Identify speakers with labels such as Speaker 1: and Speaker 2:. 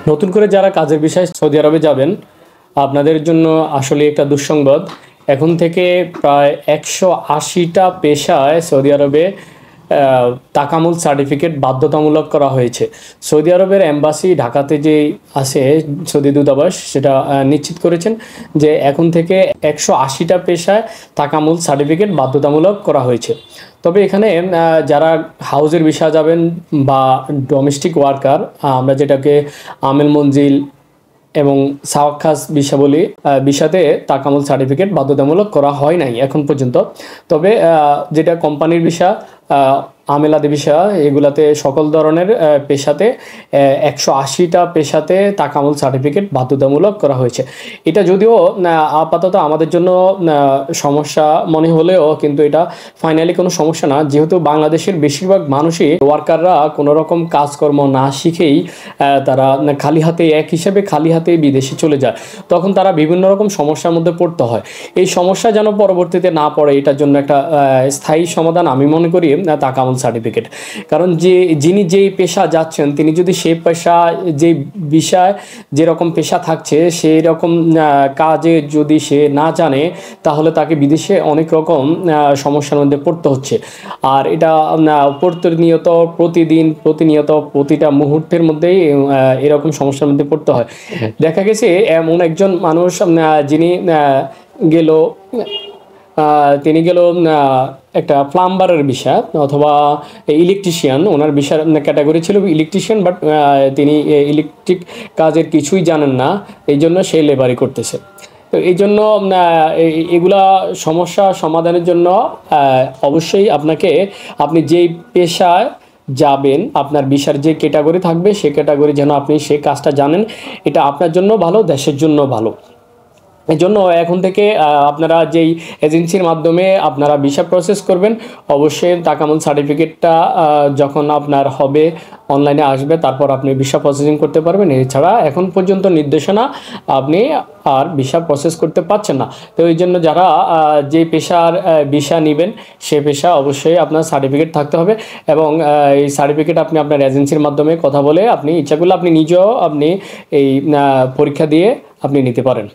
Speaker 1: নতুন করে যারা কাজের বিষয়ে সৌদি আরবে যাবেন, আপনাদের জন্য আসলে একটা দুঃসংবাদ। এখন থেকে প্রায় 180টা পেশায় সৌদি আরবে তাকামুল সার্টিফিকেট বাধ্যতামূলক করা হয়েছে। সৌদি আরবের এম্বাসি ঢাকাতে যে আছে, সৌদি দূতাবাস, সেটা নিশ্চিত করেছেন যে এখন থেকে 180টা পেশায় তাকামুল সার্টিফিকেট বাধ্যতামূলক করা হয়েছে। তবে এখানে যারা হাউজের ভিসা যাবেন বা ডোমেস্টিক ওয়ার্কার, আমরা যেটাকে আমেল মঞ্জিল এবং সাওয়াক্কাস ভিসা বলি, ভিসাতে তাকামুল সার্টিফিকেট বাধ্যতামূলক করা হয় নাই এখন পর্যন্ত। তবে যেটা কোম্পানির ভিসা, আমেলাদি ভিসা, এগুলাতে সকল ধরনের পেশাতে 180টা পেশাতে তাকামুল সার্টিফিকেট বাধ্যতামূলক করা হয়েছে। এটা যদিও আপাতত আমাদের জন্য সমস্যা মনে হলেও কিন্তু এটা ফাইনালি কোনো সমস্যা না, যেহেতু বাংলাদেশের বেশিরভাগ মানুষই ওয়ার্কাররা কোনো রকম কাজকর্ম না শিখেই তারা খালি হাতে, এক হিসাবে খালি হাতে বিদেশে চলে যায়, তখন তারা বিভিন্ন রকম সমস্যার মধ্যে পড়তে হয়। এই সমস্যা যেন পরবর্তীতে না পড়ে, এটার জন্য একটা স্থায়ী সমাধান আমি মনে করি তাকামুল সার্টিফিকেট। কারণ যিনি যেই পেশা যাচ্ছেন, তিনি যদি সেই পেশা, যে বিষয় যেরকম পেশা থাকছে সেই রকম কাজে যদি সে না জানে, তাহলে তাকে বিদেশে অনেক রকম সমস্যার মধ্যে পড়তে হচ্ছে। আর এটা প্রতিনিয়ত প্রতিটা মুহূর্তের মধ্যেই এরকম সমস্যার মধ্যে পড়তে হয়। দেখা গেছে এমন একজন মানুষ যিনি গেল একটা প্লাম্বারের বিষয় অথবা ইলেকট্রিশিয়ান, ওনার বিষয় ক্যাটাগরি ছিল ইলেকট্রিশিয়ান, বাট তিনি ইলেকট্রিক কাজের কিছুই জানেন না, এই জন্য সে লেবারি করতেছে। তো এই জন্য এগুলা সমস্যা সমাধানের জন্য অবশ্যই আপনি যেই পেশায় যাবেন, আপনার ভিসার যে ক্যাটাগরি থাকবে, সে ক্যাটাগরি যেন আপনি সেই কাজটা জানেন, এটা আপনার জন্য ভালো, দেশের জন্য ভালো। এই জন্য এখন থেকে আপনারা যেই এজেন্সির মাধ্যমে আপনারা ভিসা প্রসেস করবেন, অবশ্যই তাকামুল সার্টিফিকেটটা যখন আপনার হবে, অনলাইনে আসবে, তারপর আপনি ভিসা প্রসেসিং করতে পারবেন। এছাড়া এখন পর্যন্ত নির্দেশনা আপনি আর ভিসা প্রসেস করতে পারছেন না। তো এই জন্য যারা যেই পেশার ভিসা নেবেন, সে পেশা অবশ্যই আপনার সার্টিফিকেট থাকতে হবে, এবং এই সার্টিফিকেট আপনি আপনার এজেন্সির মাধ্যমে কথা বলে আপনি ইচ্ছাগুলো আপনি নিজেও এই পরীক্ষা দিয়ে আপনি নিতে পারেন।